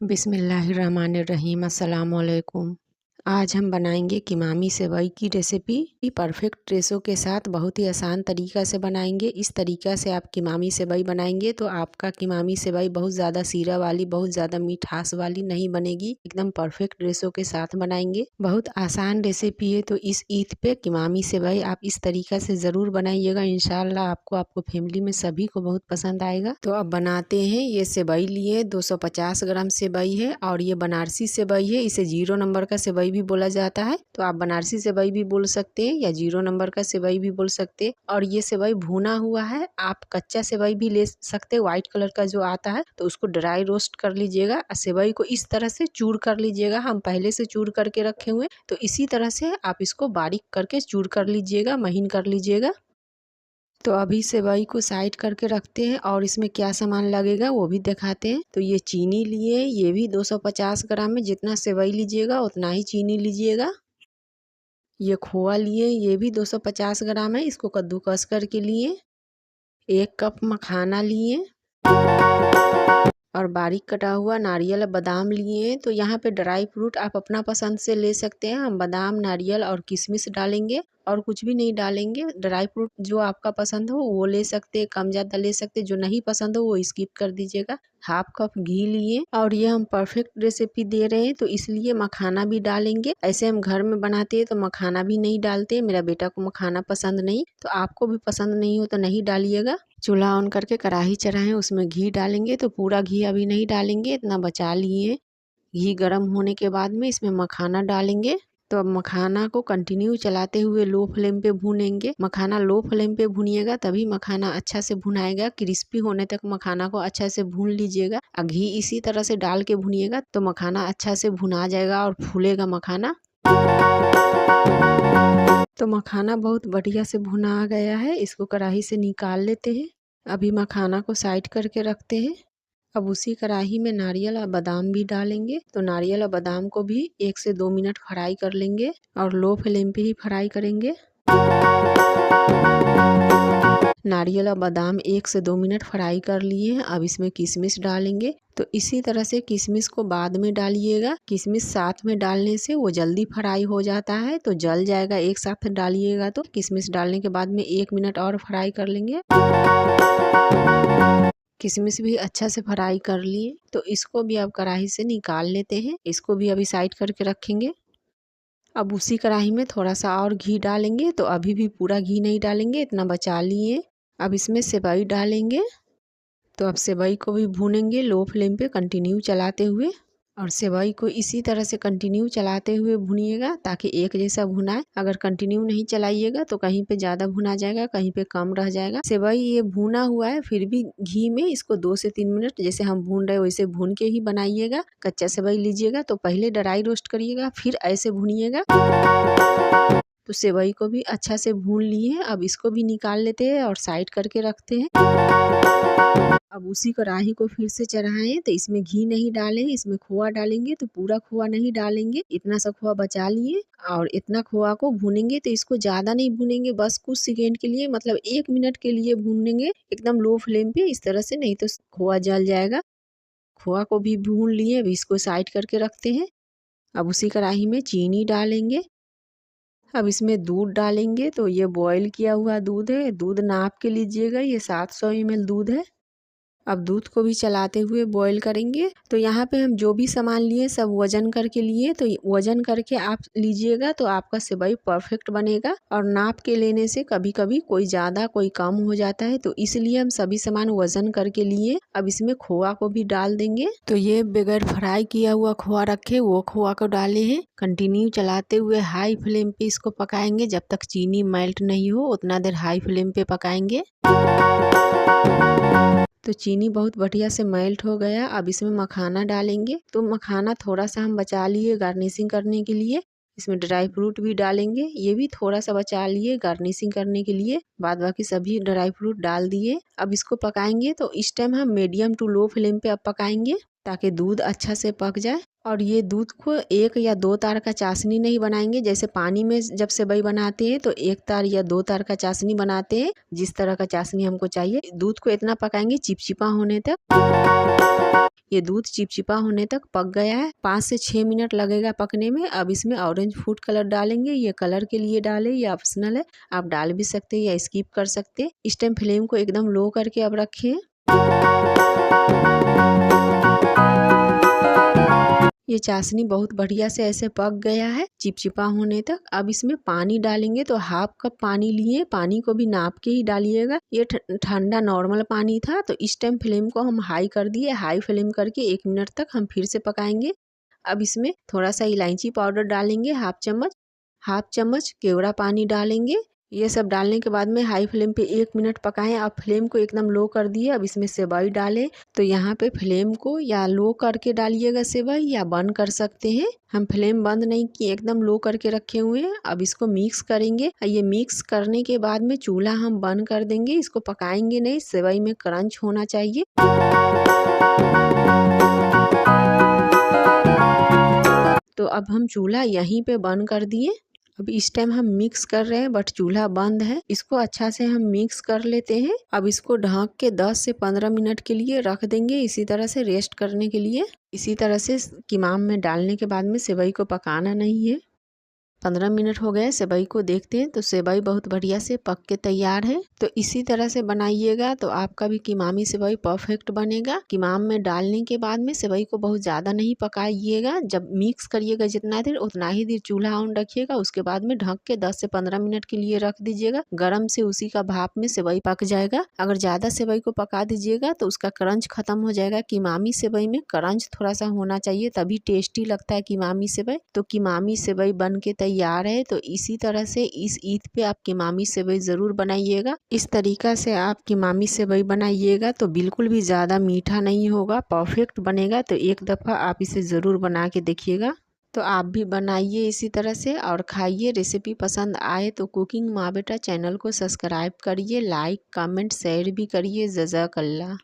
बिस्मिल्लाहिर्रहमानिर्रहीम। अस्सलाम वालेकुम। आज हम बनाएंगे कीमामी सेवई की रेसिपी। परफेक्ट रेशो के साथ बहुत ही आसान तरीका से बनाएंगे। इस तरीका से आप कीमामी सेवई बनाएंगे तो आपका कीमामी सेवई बहुत ज़्यादा सीरा वाली, बहुत ज़्यादा मिठास वाली नहीं बनेगी। एकदम परफेक्ट रेशो के साथ बनाएंगे। बहुत आसान रेसिपी है, तो इस ईद पे कीमामी सेवई आप इस तरीका से ज़रूर बनाइएगा। इंशाल्लाह आपको फैमिली में सभी को बहुत पसंद आएगा। तो अब बनाते हैं। ये सेवई लिए 250 ग्राम सेवई है और ये बनारसी सेवई है। इसे 0 नंबर का सेवई भी बोला जाता है, तो आप बनारसी सेवई भी बोल सकते हैं या 0 नंबर का सेवई भी बोल सकते हैं। और ये सेवई भुना हुआ है। आप कच्चा सेवई भी ले सकते हैं, व्हाइट कलर का जो आता है, तो उसको ड्राई रोस्ट कर लीजिएगा। सेवई को इस तरह से चूर कर लीजिएगा। हम पहले से चूर करके रखे हुए, तो इसी तरह से आप इसको बारीक करके चूर कर लीजिएगा, महीन कर लीजिएगा। तो अभी सेवई को साइड करके रखते हैं और इसमें क्या सामान लगेगा वो भी दिखाते हैं। तो ये चीनी लिए, ये भी 250 ग्राम में जितना सेवई लीजिएगा उतना ही चीनी लीजिएगा। ये खोआ लिए, ये भी 250 ग्राम है, इसको कद्दूकस करके लिए। 1 कप मखाना लिए और बारीक कटा हुआ नारियल बादाम लिए हैं। तो यहाँ पे ड्राई फ्रूट आप अपना पसंद से ले सकते हैं। हम बादाम, नारियल और किशमिश डालेंगे और कुछ भी नहीं डालेंगे। ड्राई फ्रूट जो आपका पसंद हो वो ले सकते हैं, कम ज़्यादा ले सकते हैं। जो नहीं पसंद हो वो स्किप कर दीजिएगा। 1/2 कप घी लिए और ये हम परफेक्ट रेसिपी दे रहे हैं तो इसलिए मखाना भी डालेंगे। ऐसे हम घर में बनाते हैं तो मखाना भी नहीं डालते। मेरा बेटा को मखाना पसंद नहीं, तो आपको भी पसंद नहीं हो तो नहीं डालिएगा। चूल्हा ऑन करके कढ़ाई चढ़ाएं, उसमें घी डालेंगे। तो पूरा घी अभी नहीं डालेंगे, इतना बचा लिए। घी गर्म होने के बाद में इसमें मखाना डालेंगे। तो अब मखाना को कंटिन्यू चलाते हुए लो फ्लेम पे भूनेंगे। मखाना लो फ्लेम पे भुनिएगा तभी मखाना अच्छा से भुनाएगा। क्रिस्पी होने तक मखाना को अच्छा से भून लीजिएगा। घी इसी तरह से डाल के भुनिएगा तो मखाना अच्छा से भुना जाएगा और फूलेगा मखाना। तो मखाना बहुत बढ़िया से भुना गया है, इसको कढ़ाई से निकाल लेते हैं। अभी मखाना को साइड करके रखते हैं। अब उसी कढ़ाई में नारियल और बादाम भी डालेंगे। तो नारियल और बादाम को भी 1 से 2 मिनट फ्राई कर लेंगे और लो फ्लेम पे ही फ्राई करेंगे। नारियल और बादाम 1 से 2 मिनट फ्राई कर लिए हैं। अब इसमें किशमिश डालेंगे। तो इसी तरह से किशमिश को बाद में डालिएगा। किशमिश साथ में डालने से वो जल्दी फ्राई हो जाता है, तो जल जाएगा। एक साथ डालिएगा तो किशमिश डालने के बाद में 1 मिनट और फ्राई कर लेंगे। किशमिश भी अच्छा से फ्राई कर लिए, तो इसको भी अब कढ़ाई से निकाल लेते हैं। इसको भी अभी साइड करके रखेंगे। अब उसी कढ़ाई में थोड़ा सा और घी डालेंगे। तो अभी भी पूरा घी नहीं डालेंगे, इतना बचा लिए। अब इसमें सेवई डालेंगे। तो अब सेवई को भी भूनेंगे लो फ्लेम पे कंटिन्यू चलाते हुए। और सेवई को इसी तरह से कंटिन्यू चलाते हुए भुनिएगा ताकि एक जैसा भुनाए। अगर कंटिन्यू नहीं चलाइएगा तो कहीं पे ज़्यादा भुना जाएगा, कहीं पे कम रह जाएगा। सेवई ये भुना हुआ है, फिर भी घी में इसको 2 से 3 मिनट जैसे हम भून रहे हैं वैसे भून के ही बनाइएगा। कच्चा सेवई लीजिएगा तो पहले ड्राई रोस्ट करिएगा, फिर ऐसे भुनिएगा। तो सेवई को भी अच्छा से भून लिए। अब इसको भी निकाल लेते हैं और साइड करके रखते हैं। अब उसी कढ़ाई को फिर से चढ़ाएं। तो इसमें घी नहीं डालें, इसमें खोआ डालेंगे। तो पूरा खोआ नहीं डालेंगे, इतना सा खोआ बचा लिए और इतना खोआ को भूनेंगे। तो इसको ज़्यादा नहीं भूनेंगे, बस कुछ सेकेंड के लिए, मतलब 1 मिनट के लिए भूनेंगे एकदम लो फ्लेम पे इस तरह से, नहीं तो खोआ जल जाएगा। खोआ को भी भून लिए। अब इसको साइड करके रखते हैं। अब उसी कढ़ाई में चीनी डालेंगे। अब इसमें दूध डालेंगे। तो ये बॉईल किया हुआ दूध है, दूध नाप के लीजिएगा। ये 700 ml दूध है। अब दूध को भी चलाते हुए बॉईल करेंगे। तो यहाँ पे हम जो भी सामान लिए सब वजन करके लिए। तो वजन करके आप लीजिएगा तो आपका सेवई परफेक्ट बनेगा। और नाप के लेने से कभी कभी कोई ज़्यादा कोई कम हो जाता है, तो इसलिए हम सभी सामान वजन करके लिए। अब इसमें खोआ को भी डाल देंगे। तो ये बगैर फ्राई किया हुआ खोआ रखे, वो खोआ को डाले हैं। कंटिन्यू चलाते हुए हाई फ्लेम पे इसको पकाएंगे जब तक चीनी मेल्ट नहीं हो, उतना देर हाई फ्लेम पे पकाएंगे। तो चीनी बहुत बढ़िया से मेल्ट हो गया। अब इसमें मखाना डालेंगे। तो मखाना थोड़ा सा हम बचा लिए गार्निशिंग करने के लिए। इसमें ड्राई फ्रूट भी डालेंगे, ये भी थोड़ा सा बचा लिए गार्निशिंग करने के लिए। बाद बाकी सभी ड्राई फ्रूट डाल दिए। अब इसको पकाएंगे। तो इस टाइम हम मीडियम टू लो फ्लेम पे अब पकाएंगे। ताकि दूध अच्छा से पक जाए। और ये दूध को 1 या 2 तार का चाशनी नहीं बनाएंगे, जैसे पानी में जब सेवई बनाते हैं तो 1 तार या 2 तार का चाशनी बनाते हैं, जिस तरह का चाशनी हमको चाहिए। दूध को इतना पकाएंगे चिपचिपा होने तक। ये दूध चिपचिपा होने तक पक गया है, 5 से 6 मिनट लगेगा पकने में। अब इसमें ऑरेंज फूड कलर डालेंगे, ये कलर के लिए डाले, ये ऑप्शनल है, आप डाल भी सकते हैं या स्किप कर सकते हैं। इस टाइम फ्लेम को एकदम लो करके अब रखें। ये चाशनी बहुत बढ़िया से ऐसे पक गया है चिपचिपा होने तक। अब इसमें पानी डालेंगे, तो 1/2 कप पानी लिए, पानी को भी नाप के ही डालिएगा। ये ठंडा नॉर्मल पानी था, तो इस टाइम फ्लेम को हम हाई कर दिए। हाई फ्लेम करके 1 मिनट तक हम फिर से पकाएंगे। अब इसमें थोड़ा सा इलायची पाउडर डालेंगे, 1/2 चम्मच, 1/2 चम्मच केवड़ा पानी डालेंगे। ये सब डालने के बाद में हाई फ्लेम पे 1 मिनट पकाएं। अब फ्लेम को एकदम लो कर दिए। अब इसमें सेवई डालें, तो यहाँ पे फ्लेम को या लो करके डालिएगा सेवई, या बंद कर सकते हैं। हम फ्लेम बंद नहीं किए, एकदम लो करके रखे हुए हैं। अब इसको मिक्स करेंगे। ये मिक्स करने के बाद में चूल्हा हम बंद कर देंगे, इसको पकाएंगे नहीं, सेवई में क्रंच होना चाहिए। तो अब हम चूल्हा यहीं पे बंद कर दिए। अब इस टाइम हम मिक्स कर रहे हैं, बट चूल्हा बंद है। इसको अच्छा से हम मिक्स कर लेते हैं। अब इसको ढक के 10 से 15 मिनट के लिए रख देंगे, इसी तरह से रेस्ट करने के लिए। इसी तरह से कीमाम में डालने के बाद में सेवई को पकाना नहीं है। 15 मिनट हो गए, सेवई को देखते हैं तो सेवई बहुत बढ़िया से पक के तैयार है। तो इसी तरह से बनाइएगा तो आपका भी कीमामी सेवई परफेक्ट बनेगा। कीमाम में डालने के बाद में सेवई को बहुत ज़्यादा नहीं पकाइएगा, जब मिक्स करिएगा जितना देर उतना ही देर चूल्हा ऑन रखिएगा। उसके बाद में ढक के 10 से 15 मिनट के लिए रख दीजिएगा। गरम से उसी का भाप में सेवई पक जाएगा। अगर ज़्यादा सेवई को पका दीजिएगा तो उसका क्रंच खत्म हो जाएगा। कीमामी सेवई में क्रंच थोड़ा सा होना चाहिए, तभी टेस्टी लगता है कीमामी सेवई। तो कीमामी सेवई बन के तैयार है। तो इसी तरह से इस ईद पे आप कीमामी सेवई ज़रूर बनाइएगा। इस तरीका से आप कीमामी सेवई बनाइएगा तो बिल्कुल भी ज़्यादा मीठा नहीं होगा, परफेक्ट बनेगा। तो एक दफ़ा आप इसे ज़रूर बना के देखिएगा। तो आप भी बनाइए इसी तरह से और खाइए। रेसिपी पसंद आए तो कुकिंग माँ बेटा चैनल को सब्सक्राइब करिए, लाइक कमेंट शेयर भी करिए। जज़ाकल्लाह।